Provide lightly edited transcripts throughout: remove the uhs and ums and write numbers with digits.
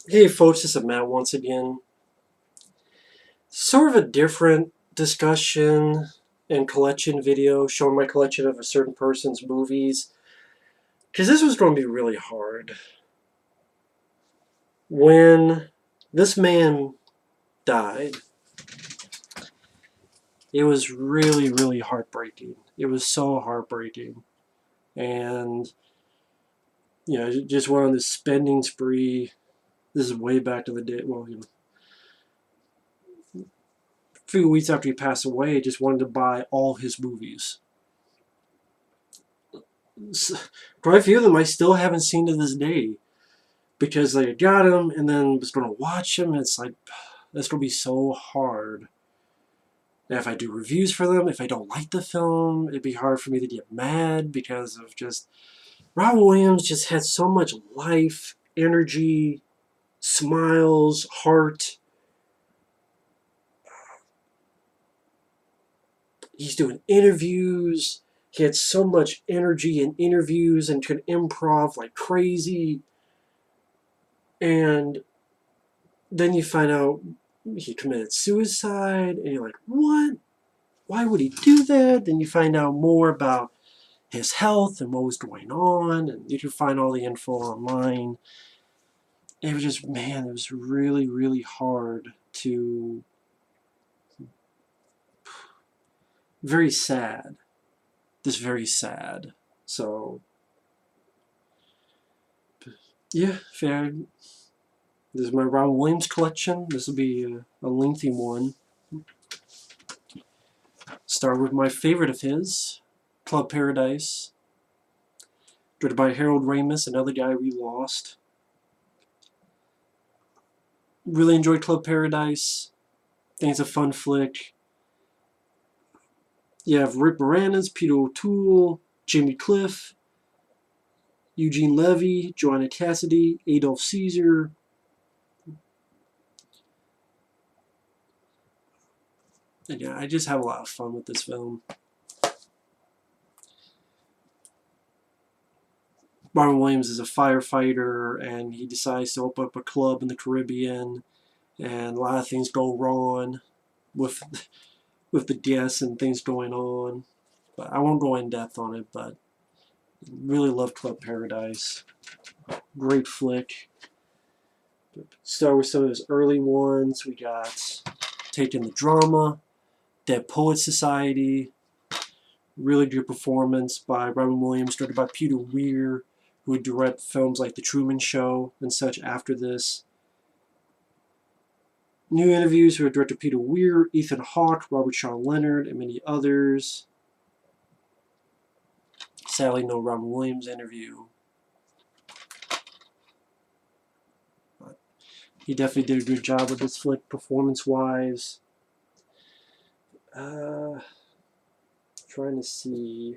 Hey folks, this is Matt once again. Sort of a different discussion and collection video showing my collection of a certain person's movies. Because this was going to be really hard. When this man died, it was really, really heartbreaking. It was so heartbreaking. And, just went on this spending spree. This is way back to the day, well, a few weeks after he passed away, just wanted to buy all his movies. Quite a few of them I still haven't seen to this day because I got them and then was going to watch them. And it's like, that's going to be so hard. And if I do reviews for them, if I don't like the film, it'd be hard for me to get mad because of just Robin Williams just had so much life, energy, smiles, heart. He's doing interviews. He had so much energy in interviews and could improv like crazy. And then you find out he committed suicide, and you're like, what? Why would he do that? Then you find out more about his health and what was going on, and you can find all the info online. It was just, man, it was really, really hard to. Very sad. Just very sad. So, yeah, fair. This is my Robin Williams collection. This will be a lengthy one. Start with my favorite of his, Club Paradise. Directed by Harold Ramis, another guy we lost. Really enjoyed Club Paradise. Think it's a fun flick. You have Rick Moranis, Peter O'Toole, Jimmy Cliff, Eugene Levy, Joanna Cassidy, Adolph Caesar. And yeah, I just have a lot of fun with this film. Robin Williams is a firefighter, and he decides to open up a club in the Caribbean, and a lot of things go wrong with the deaths and things going on. But I won't go in depth on it, but really love Club Paradise. Great flick. Start with some of his early ones. We got Taking the Drama, Dead Poets Society. Really good performance by Robin Williams, directed by Peter Weir, who would direct films like The Truman Show and such after this. New interviews with director Peter Weir, Ethan Hawke, Robert Sean Leonard, and many others. Sadly, no Robin Williams interview. But he definitely did a good job with this flick performance-wise. Trying to see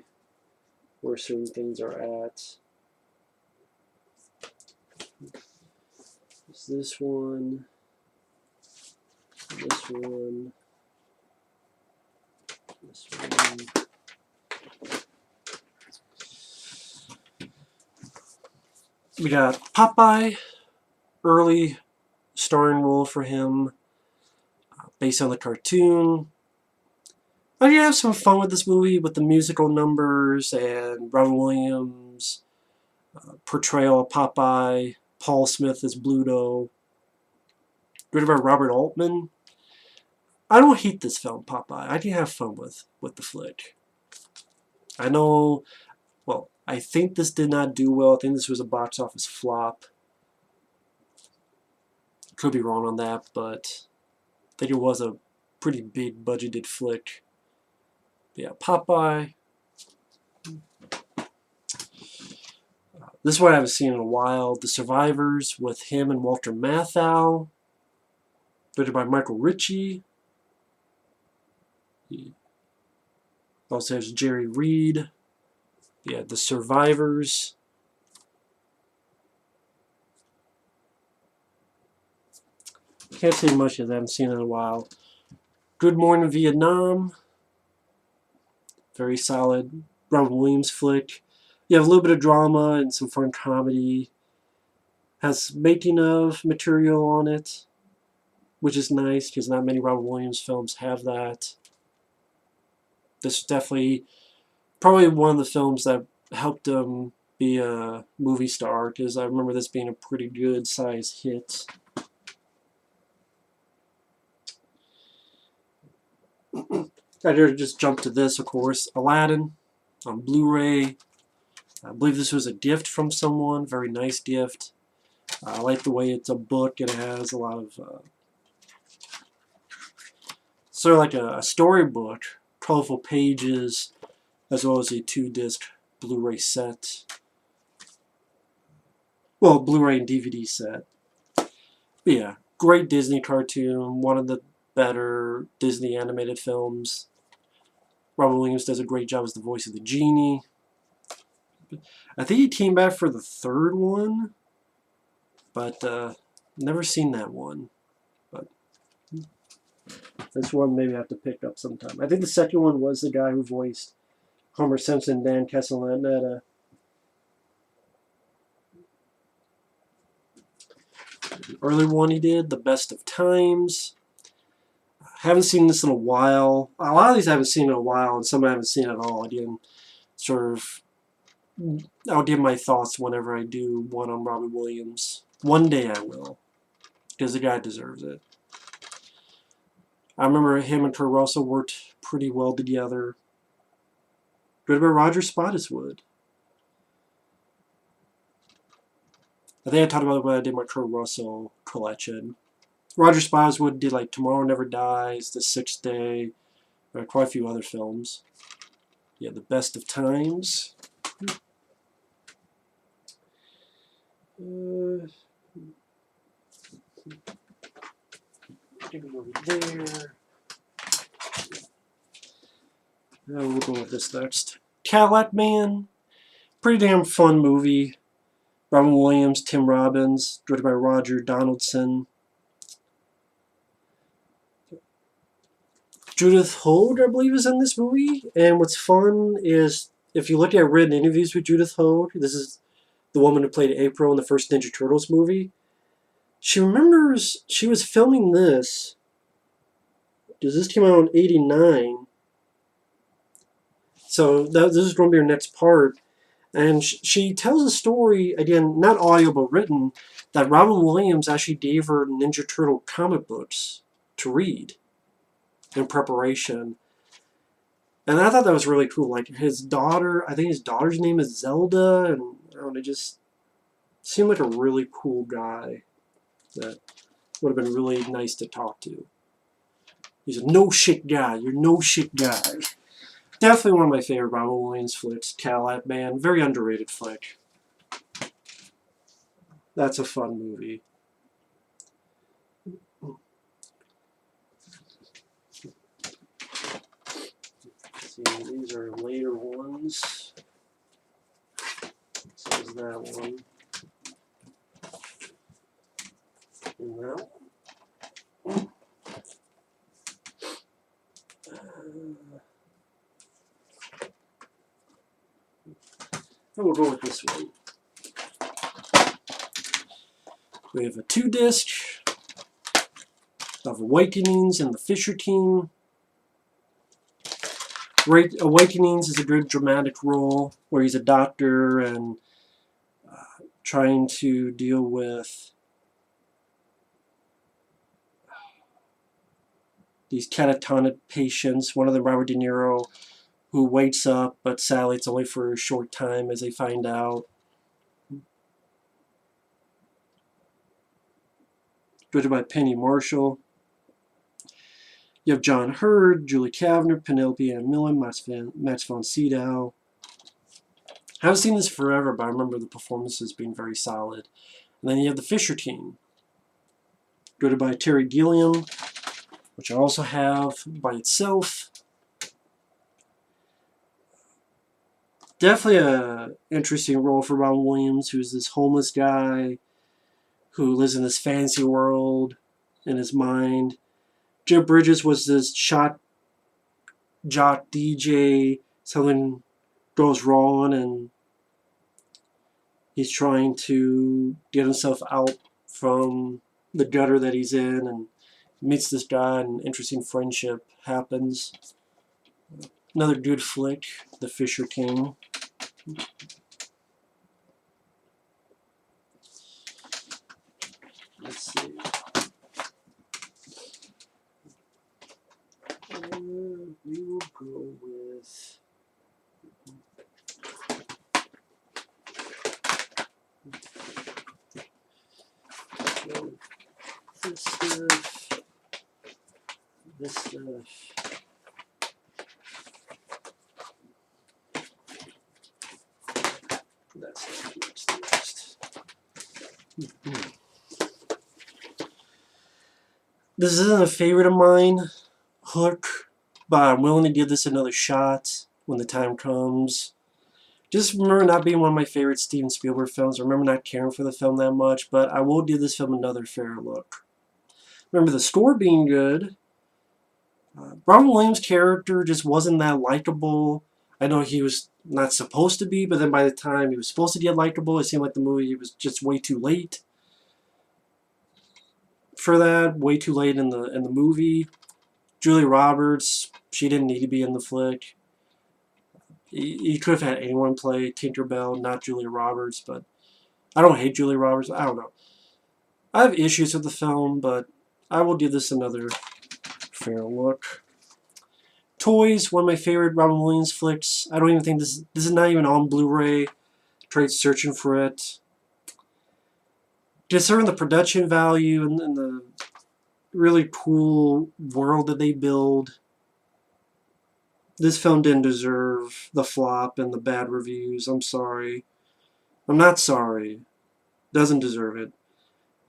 where certain things are at. Is this one? This one? This one? We got Popeye, early starring role for him, based on the cartoon. I did have some fun with this movie with the musical numbers and Robin Williams' portrayal of Popeye, Paul Smith as Bluto, written by Robert Altman. I don't hate this film, Popeye. I can have fun with the flick. I know, well, I think this did not do well. I think this was a box office flop. Could be wrong on that, but I think it was a pretty big budgeted flick. But yeah, Popeye. This is what I haven't seen in a while. The Survivors with him and Walter Matthau. Directed by Michael Ritchie. Also has Jerry Reed. Yeah, The Survivors. Can't say much of that. I haven't seen it in a while. Good Morning Vietnam. Very solid Robin Williams flick. You have a little bit of drama and some fun comedy. Has making of material on it, which is nice because not many Robin Williams films have that. This is definitely probably one of the films that helped him be a movie star, because I remember this being a pretty good size hit. I did just jump to this, of course. Aladdin on Blu-ray. I believe this was a gift from someone. Very nice gift. I like the way it's a book. It has a lot of sort of like a storybook, colorful pages, as well as a 2-disc Blu-ray set. Well, Blu-ray and DVD set. But yeah, great Disney cartoon. One of the better Disney animated films. Robin Williams does a great job as the voice of the genie. I think he came back for the third one, but never seen that one. But this one maybe I have to pick up sometime. I think the second one was the guy who voiced Homer Simpson, Dan Castellaneta. The early one he did, The Best of Times. I haven't seen this in a while. A lot of these I haven't seen in a while, and some I haven't seen at all. Again, sort of, I'll give my thoughts whenever I do one on Robin Williams. One day I will, because the guy deserves it. I remember him and Kurt Russell worked pretty well together. Good about Roger Spottiswoode. I think I talked about it when I did my Kurt Russell collection. Roger Spottiswoode did like Tomorrow Never Dies, The Sixth Day, quite a few other films. Yeah, The Best of Times. Over there. Now we'll go with this next. Cadillac Man. Pretty damn fun movie. Robin Williams, Tim Robbins, directed by Roger Donaldson. Judith Hoag, I believe, is in this movie. And what's fun is, if you look at written interviews with Judith Hoag, this is the woman who played April in the first Ninja Turtles movie. She remembers she was filming this, because this came out in '89. So this is going to be her next part. And she tells a story, again, not audio but written, that Robin Williams actually gave her Ninja Turtle comic books to read in preparation. And I thought that was really cool. Like, his daughter, I think his daughter's name is Zelda, and I don't know, it just seemed like a really cool guy that would have been really nice to talk to. He's a no shit guy. You're no shit guy. Definitely one of my favorite Robin Williams flicks, Cadillac Man. Very underrated flick. That's a fun movie. Let's see, these are later ones. So is that one. And that one. And we'll go with this one. We have a 2-disc of Awakenings and the Fisher Team. Awakenings is a good dramatic role where he's a doctor and trying to deal with these catatonic patients. One of them, Robert De Niro, who wakes up, but sadly it's only for a short time, as they find out. Directed by Penny Marshall. You have John Hurd, Julie Kavner, Penelope Ann Millen, Max von Sydow. I haven't seen this forever, but I remember the performances being very solid. And then you have the Fisher Team, directed by Terry Gilliam, which I also have by itself. Definitely an interesting role for Robin Williams, who's this homeless guy who lives in this fantasy world in his mind. Jeff Bridges was this jock DJ. Something goes wrong and He's trying to get himself out from the gutter that he's in, and meets this guy, and an interesting friendship happens. Another good flick, The Fisher King. Let's see. We will go with... this stuff. This stuff. That's next. This isn't a favorite of mine, Hook, but I'm willing to give this another shot when the time comes. Just remember not being one of my favorite Steven Spielberg films. I remember not caring for the film that much, but I will give this film another fair look. Remember the score being good. Robin Williams' character just wasn't that likable. I know he was not supposed to be, but then by the time he was supposed to get likable, it seemed like the movie was just way too late for that. Way too late in the movie. Julia Roberts, she didn't need to be in the flick. You could have had anyone play Tinkerbell, not Julia Roberts, but I don't hate Julia Roberts. I don't know. I have issues with the film, but I will give this another fair look. Toys, one of my favorite Robin Williams flicks. I don't even think this is not even on Blu-ray. Tried searching for it. Considering the production value and the really cool world that they build, this film didn't deserve the flop and the bad reviews. I'm sorry. I'm not sorry. Doesn't deserve it.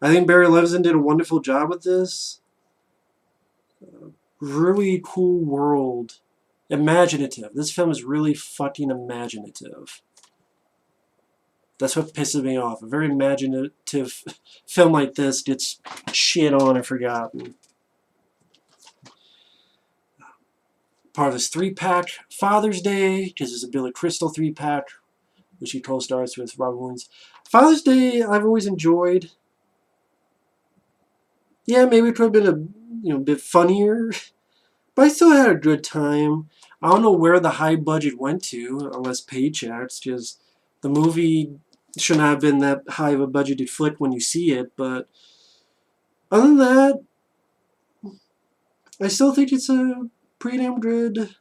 I think Barry Levinson did a wonderful job with this. Really cool world. Imaginative. This film is really fucking imaginative. That's what pisses me off. A very imaginative film like this gets shit on and forgotten. Part of this 3-pack, Father's Day, because it's a Billy Crystal 3-pack, which he co-stars with Robin Williams. Father's Day, I've always enjoyed. Yeah, maybe it could have been a bit funnier, but I still had a good time. I don't know where the high budget went to, unless paychecks, because the movie should not have been that high of a budgeted flick when you see it, but other than that, I still think it's a pretty damn good,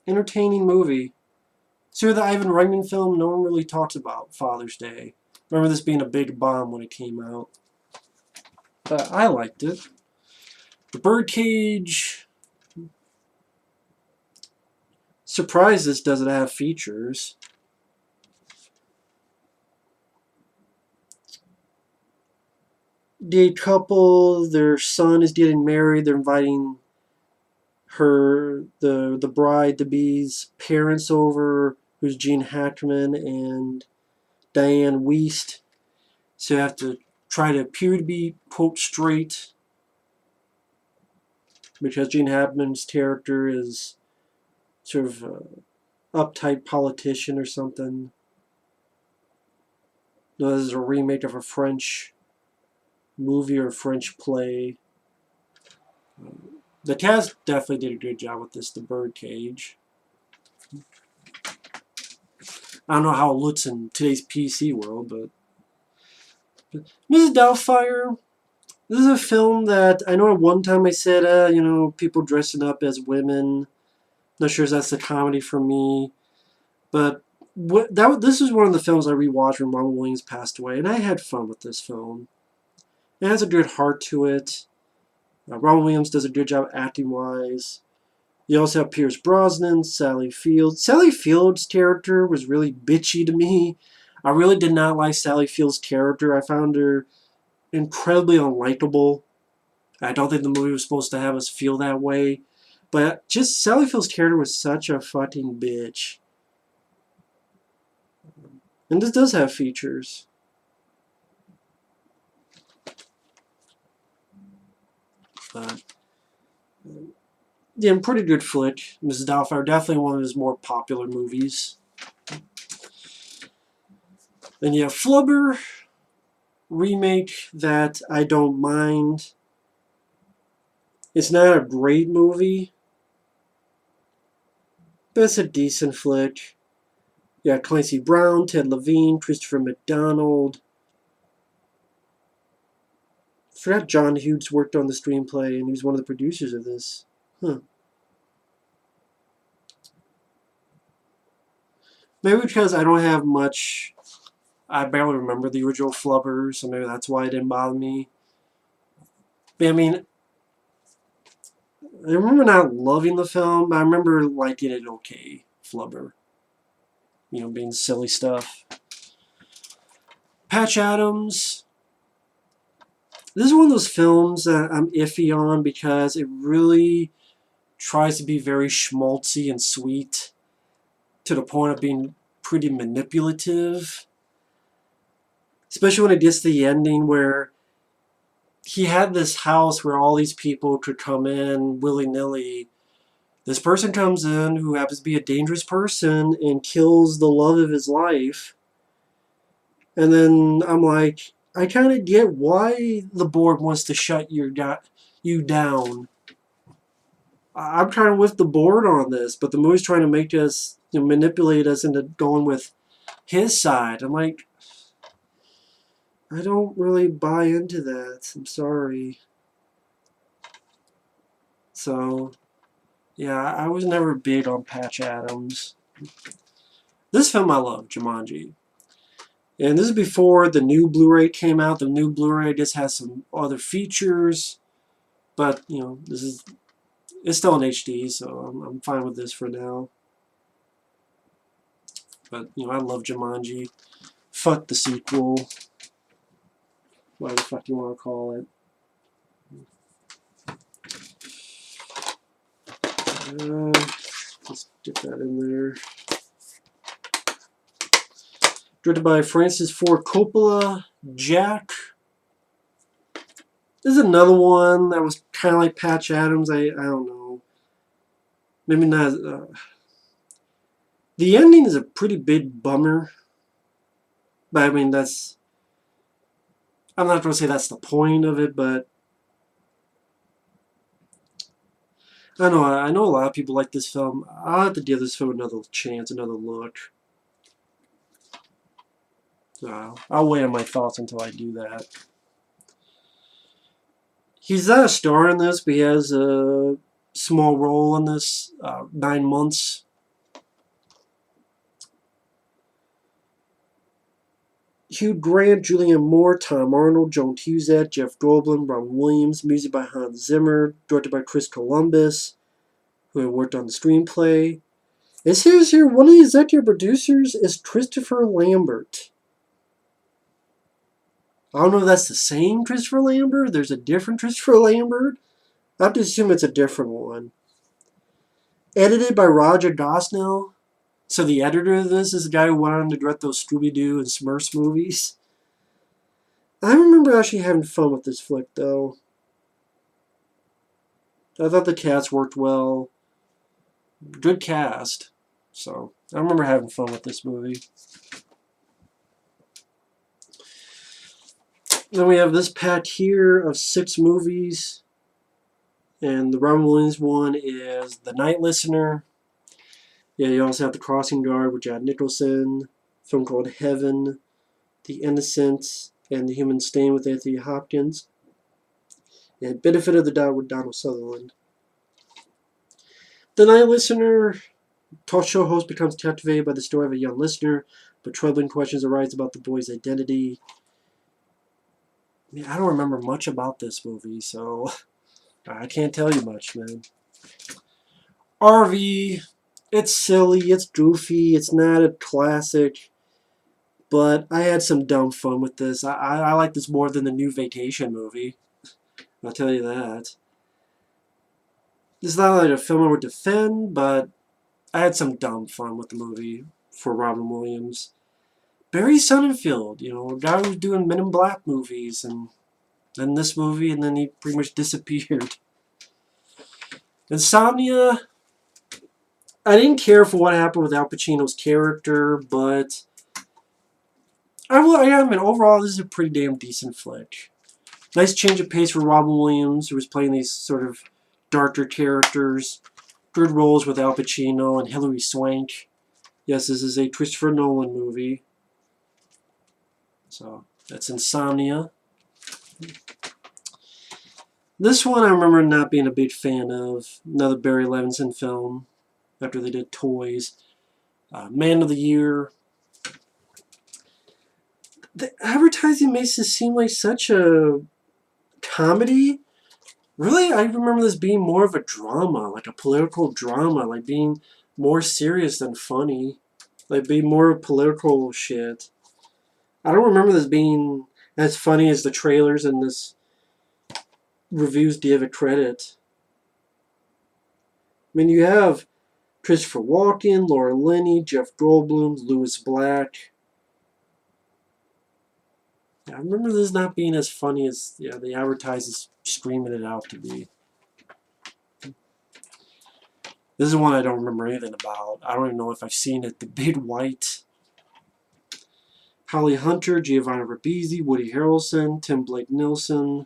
entertaining movie. It's the Ivan Reitman film no one really talks about, Father's Day. Remember this being a big bomb when it came out. But I liked it. The Birdcage. Surprised this doesn't have features. The couple, their son is getting married. They're inviting the bride-to-be's parents over, who's Gene Hackman and Diane Wiest. So you have to try to appear to be, quote, straight, because Gene Hackman's character is sort of an uptight politician or something. This is a remake of a French movie or French play. The cast definitely did a good job with this, The Birdcage. I don't know how it looks in today's PC world, but Mrs. Doubtfire, this is a film that I know at one time I said, people dressing up as women. Not sure if that's the comedy for me, but this is one of the films I rewatched when Robin Williams passed away, and I had fun with this film. It has a good heart to it. Robin Williams does a good job acting-wise. You also have Pierce Brosnan, Sally Fields. Sally Fields' character was really bitchy to me. I really did not like Sally Fields' character. I found her incredibly unlikable. I don't think the movie was supposed to have us feel that way. But just Sally Fields' character was such a fucking bitch. And this does have features. But yeah, pretty good flick. Mrs. Doubtfire, definitely one of his more popular movies. And yeah, Flubber remake that I don't mind. It's not a great movie, but it's a decent flick. Yeah, Clancy Brown, Ted Levine, Christopher McDonald. I forgot John Hughes worked on the screenplay, and he was one of the producers of this. Huh. Maybe because I don't have much. I barely remember the original Flubber, so maybe that's why it didn't bother me. But I mean, I remember not loving the film, but I remember liking it okay. Flubber. Being silly stuff. Patch Adams. This is one of those films that I'm iffy on because it really tries to be very schmaltzy and sweet to the point of being pretty manipulative. Especially when it gets to the ending where he had this house where all these people could come in willy-nilly. This person comes in who happens to be a dangerous person and kills the love of his life. And then I'm like, I kind of get why the board wants to shut you down. I'm kind of with the board on this, but the movie's trying to make us, manipulate us into going with his side. I'm like, I don't really buy into that. I'm sorry. So, yeah, I was never big on Patch Adams. This film I love, Jumanji. And this is before the new Blu-ray came out. The new Blu-ray just has some other features. But, it's still in HD, so I'm fine with this for now. But, I love Jumanji. Fuck the sequel. Whatever the fuck you want to call it. Let's get that in there. Directed by Francis Ford Coppola, Jack. This is another one that was kind of like Patch Adams. I don't know. Maybe not. The ending is a pretty big bummer. But I mean, I'm not going to say that's the point of it, but I know a lot of people like this film. I'll have to give this film another chance, another look. So I'll wait on my thoughts until I do that. He's not a star in this, but he has a small role in this. 9 months. Hugh Grant, Julianne Moore, Tom Arnold, Joan Cusack, Jeff Goldblum, Ron Williams. Music by Hans Zimmer. Directed by Chris Columbus, who had worked on the screenplay. It says here one of the executive producers is Christopher Lambert. I don't know if that's the same Christopher Lambert. There's a different Christopher Lambert. I have to assume it's a different one. Edited by Roger Gosnell. So the editor of this is the guy who went on to direct those Scooby-Doo and Smurfs movies. I remember actually having fun with this flick, though. I thought the cast worked well. Good cast. So I remember having fun with this movie. Then we have this pack here of 6 movies. And the Robin Williams one is The NightListener. Yeah, you also have The Crossing Guard with Jack Nicholson. A film called Heaven. The Innocent and The Human Stain with Anthony Hopkins. And Benefit of the Doubt with Donald Sutherland. The NightListener. Talk show host becomes captivated by the story of a young listener, but troubling questions arise about the boy's identity. I don't remember much about this movie, so I can't tell you much, man. RV, it's silly, it's goofy, it's not a classic, but I had some dumb fun with this. I like this more than the new Vacation movie. I'll tell you that. This is not like a film I would defend, but I had some dumb fun with the movie for Robin Williams. Barry Sonnenfeld, a guy who was doing Men in Black movies, and then this movie, and then he pretty much disappeared. Insomnia, I didn't care for what happened with Al Pacino's character, but I mean, overall, this is a pretty damn decent flick. Nice change of pace for Robin Williams, who was playing these sort of darker characters. Good roles with Al Pacino and Hilary Swank. Yes, this is a Christopher Nolan movie. So, that's Insomnia. This one I remember not being a big fan of. Another Barry Levinson film after they did Toys. Man of the Year. The advertising makes this seem like such a comedy. Really, I remember this being more of a drama, like a political drama, like being more serious than funny. Like being more political shit. I don't remember this being as funny as the trailers and this reviews give it credit. I mean, you have Christopher Walken, Laura Linney, Jeff Goldblum, Louis Black. I remember this not being as funny as the advertisers screaming it out to be. This is one I don't remember anything about. I don't even know if I've seen it. The Big White. Holly Hunter, Giovanni Ribisi, Woody Harrelson, Tim Blake Nelson.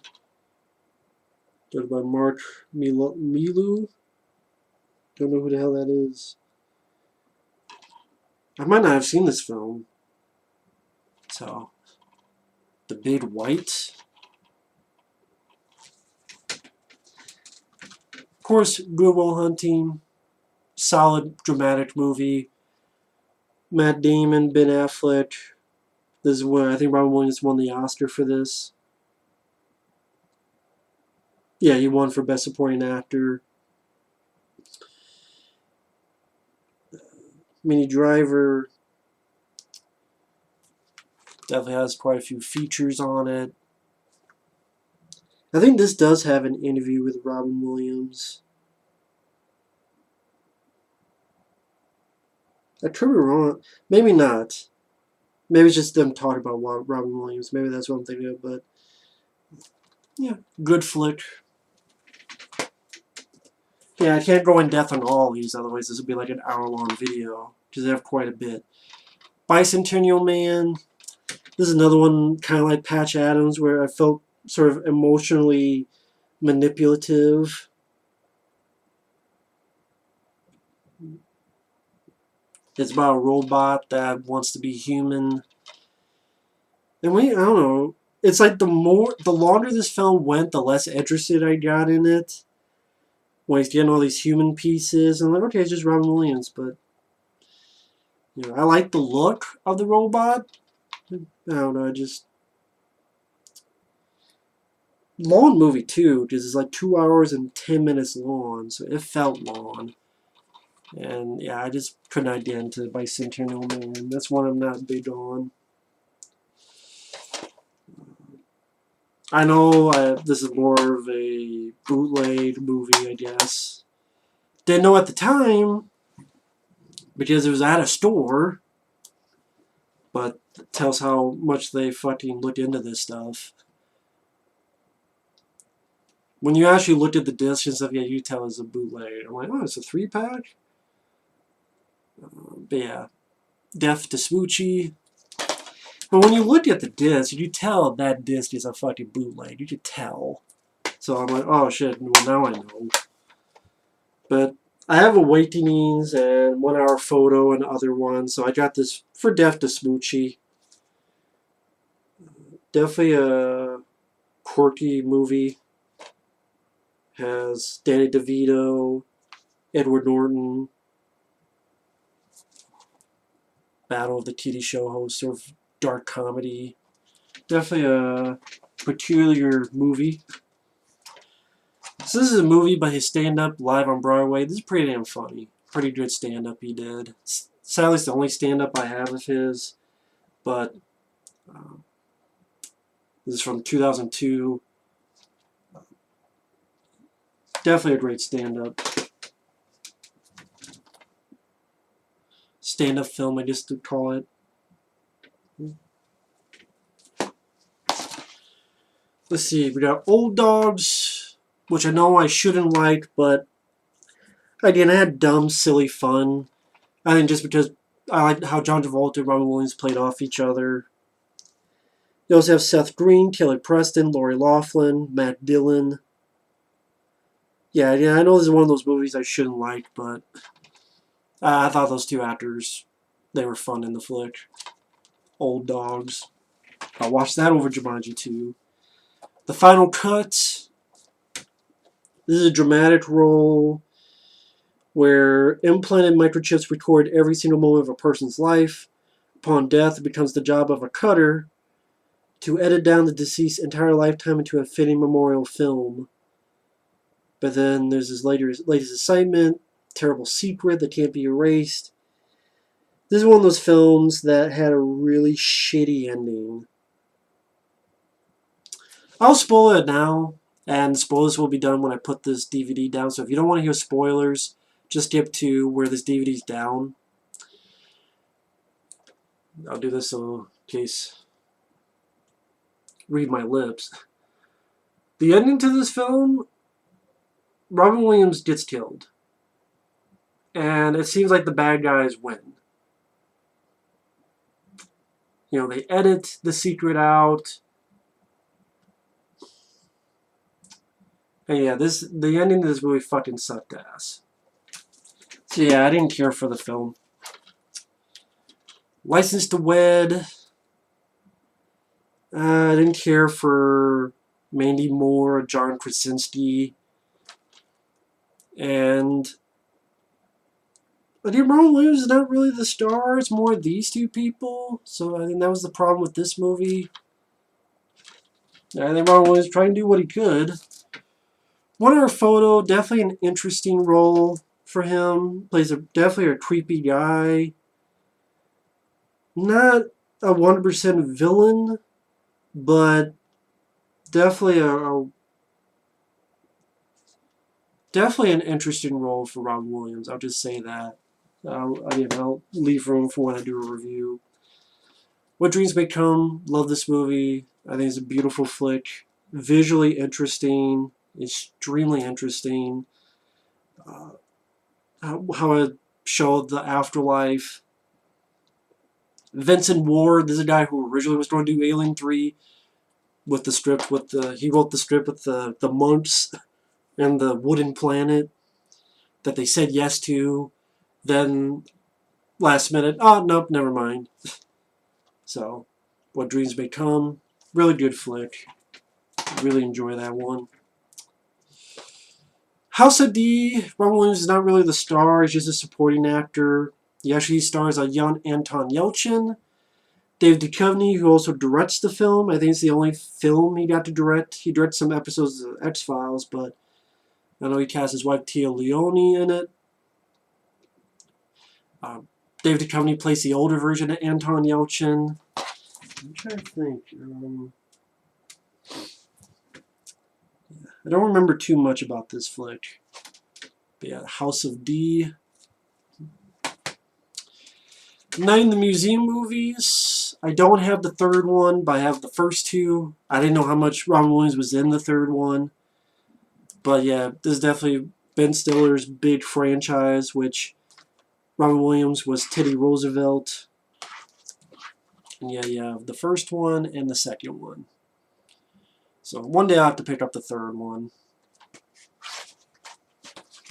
Directed by Mark Milu. Don't know who the hell that is. I might not have seen this film. So, The Big White. Of course, Good Will Hunting. Solid dramatic movie. Matt Damon, Ben Affleck. This is where I think Robin Williams won the Oscar for this. Yeah, he won for Best Supporting Actor. Minnie Driver definitely has quite a few features on it. I think this does have an interview with Robin Williams. I could be wrong. Maybe not. Maybe it's just them talking about Robin Williams. Maybe that's what I'm thinking of. But yeah, good flick. Yeah, I can't go in depth on all these, otherwise this would be like an hour-long video, because they have quite a bit. Bicentennial Man. This is another one kind of like Patch Adams, where I felt sort of emotionally manipulative. It's about a robot that wants to be human. And I don't know. It's like the longer this film went, the less interested I got in it. When he's getting all these human pieces, and I'm like, okay, it's just Robin Williams, but I like the look of the robot. I don't know, long movie too, because it's like 2 hours and 10 minutes long, so it felt long. And yeah, I just couldn't get into Bicentennial Man. That's one I'm not big on. I know this is more of a bootleg movie, I guess. Didn't know at the time because it was at a store, but it tells how much they fucking look into this stuff. When you actually look at the disc and stuff, yeah, you tell it's a bootleg. I'm like, oh, it's a 3-pack? But yeah, Death to Smoochy. But when you look at the disc, you tell that disc is a fucking bootleg. You could tell. So I'm like, oh shit, well now I know. But I have Awakenings and 1 Hour Photo and other ones, so I got this for Death to Smoochy. Definitely a quirky movie. Has Danny DeVito, Edward Norton, Battle of the TV show host, sort of dark comedy. Definitely a peculiar movie. So this is a movie by his stand-up live on Broadway. This is pretty damn funny. Pretty good stand-up he did. Sadly, it's the only stand-up I have of his. But this is from 2002. Definitely a great stand-up. Stand-up film, I guess to call it. Let's see, we got Old Dogs, which I know I shouldn't like, but again, I had dumb, silly fun. I think just because I like how John Travolta and Robin Williams played off each other. You also have Seth Green, Kelly Preston, Lori Loughlin, Matt Dillon. Yeah, I know this is one of those movies I shouldn't like, but I thought those two actors, they were fun in the flick. Old dogs. I watched that over Jumanji 2. The Final Cut. This is a dramatic role where implanted microchips record every single moment of a person's life. Upon death, it becomes the job of a cutter to edit down the deceased's entire lifetime into a fitting memorial film. But then there's his latest assignment, terrible secret that can't be erased. This is one of those films that had a really shitty ending. I'll spoil it now, and spoilers will be done when I put this DVD down. So if you don't want to hear spoilers, just skip to where this DVD's down. I'll do this so in case. Read my lips. The ending to this film, Robin Williams gets killed. And it seems like the bad guys win. You know, they edit the secret out. And yeah, the ending of this movie fucking sucked ass. So yeah, I didn't care for the film. License to Wed. I didn't care for Mandy Moore, John Krasinski. And I think Robin Williams is not really the star. It's more these two people. So I think that was the problem with this movie. I think Robin Williams trying to do what he could. Wonder Photo, definitely an interesting role for him. Plays definitely a creepy guy. Not a 100% villain, but definitely definitely an interesting role for Robin Williams. I'll just say that. I'll leave room for when I do a review. What Dreams May Come. Love this movie. I think it's a beautiful flick. Visually interesting. Extremely interesting. How it showed the afterlife. Vincent Ward. This is a guy who originally was going to do Alien 3 with the script. He wrote the script with the monks and the wooden planet that they said yes to. Then last minute, oh nope, never mind. So, What Dreams May Come. Really good flick. Really enjoy that one. House of D. Robin Williams is not really the star. He's just a supporting actor. He actually stars a young Anton Yelchin. Dave Duchovny, who also directs the film. I think it's the only film he got to direct. He directed some episodes of X-Files, but I know he cast his wife Tia Leone in it. Dave Duchovny plays the older version of Anton Yelchin. I'm trying to think. I don't remember too much about this flick. But yeah, House of D. Night in the Museum movies. I don't have the third one, but I have the first two. I didn't know how much Robin Williams was in the third one. But yeah, this is definitely Ben Stiller's big franchise, which Robin Williams was Teddy Roosevelt. And yeah, you have the first one and the second one. So one day I'll have to pick up the third one.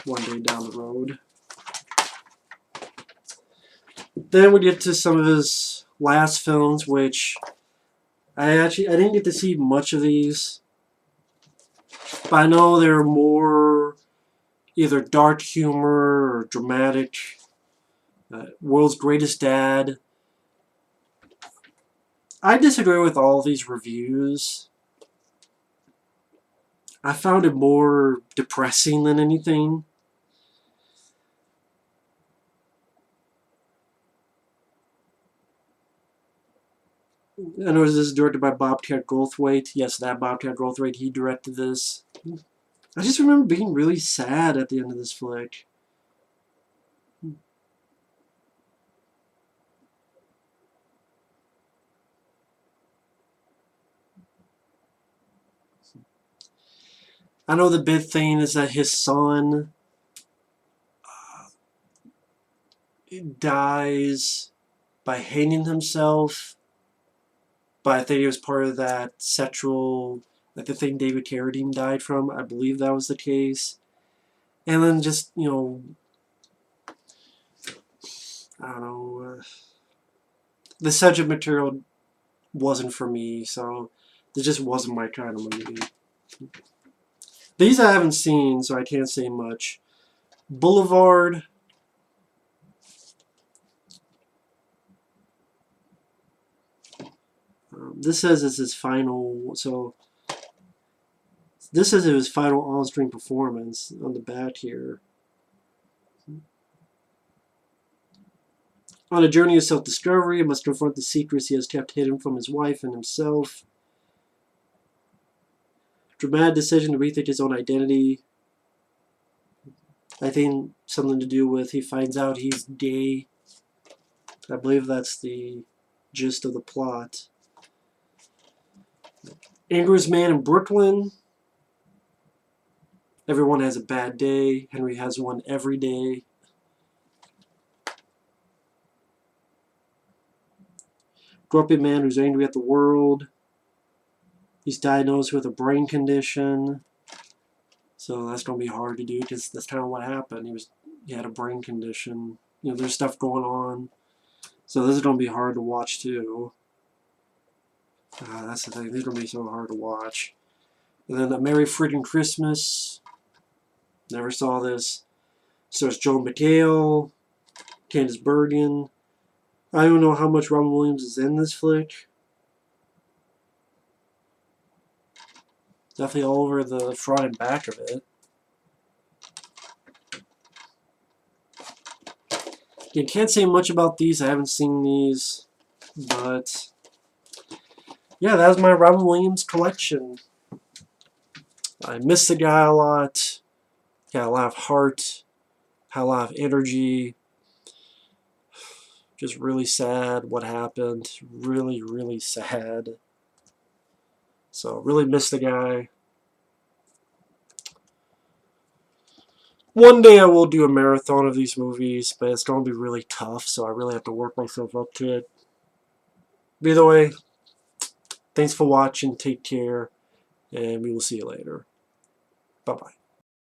One day down the road. Then we get to some of his last films, which I didn't get to see much of these. But I know they're more either dark humor or dramatic. World's Greatest Dad. I disagree with all these reviews. I found it more depressing than anything. I know this is directed by Bobcat Goldthwait. Yes, that Bobcat Goldthwait, he directed this. I just remember being really sad at the end of this flick. I know the big thing is that his son dies by hanging himself. but I think it was part of that sexual, like the thing David Carradine died from. I believe that was the case. And then just, you know, I don't know, the subject material wasn't for me, so it just wasn't my kind of movie. These I haven't seen, so I can't say much. Boulevard. This says it's his final, so this says it was final on-screen performance on the back here. On a journey of self-discovery, he must confront the secrets he has kept hidden from his wife and himself. Dramatic decision to rethink his own identity. I think something to do with he finds out he's gay. I believe that's the gist of the plot. Angriest Man in Brooklyn. Everyone has a bad day. Henry has one every day. Grumpy Man who's angry at the world. He's diagnosed with a brain condition. So that's going to be hard to do because that's kind of what happened. He had a brain condition. You know, there's stuff going on. So this is going to be hard to watch too. That's the thing. These are going to be so hard to watch. And then A Merry Freaking Christmas. Never saw this. So it's Joel McHale, Candice Bergen. I don't know how much Robin Williams is in this flick. Definitely all over the front and back of it. You can't say much about these. I haven't seen these. But yeah, that was my Robin Williams collection. I miss the guy a lot. Got a lot of heart. Had a lot of energy. Just really sad what happened. Really, really sad. So, really miss the guy. One day I will do a marathon of these movies, but it's going to be really tough, so I really have to work myself up to it. But either way, thanks for watching. Take care, and we will see you later. Bye-bye.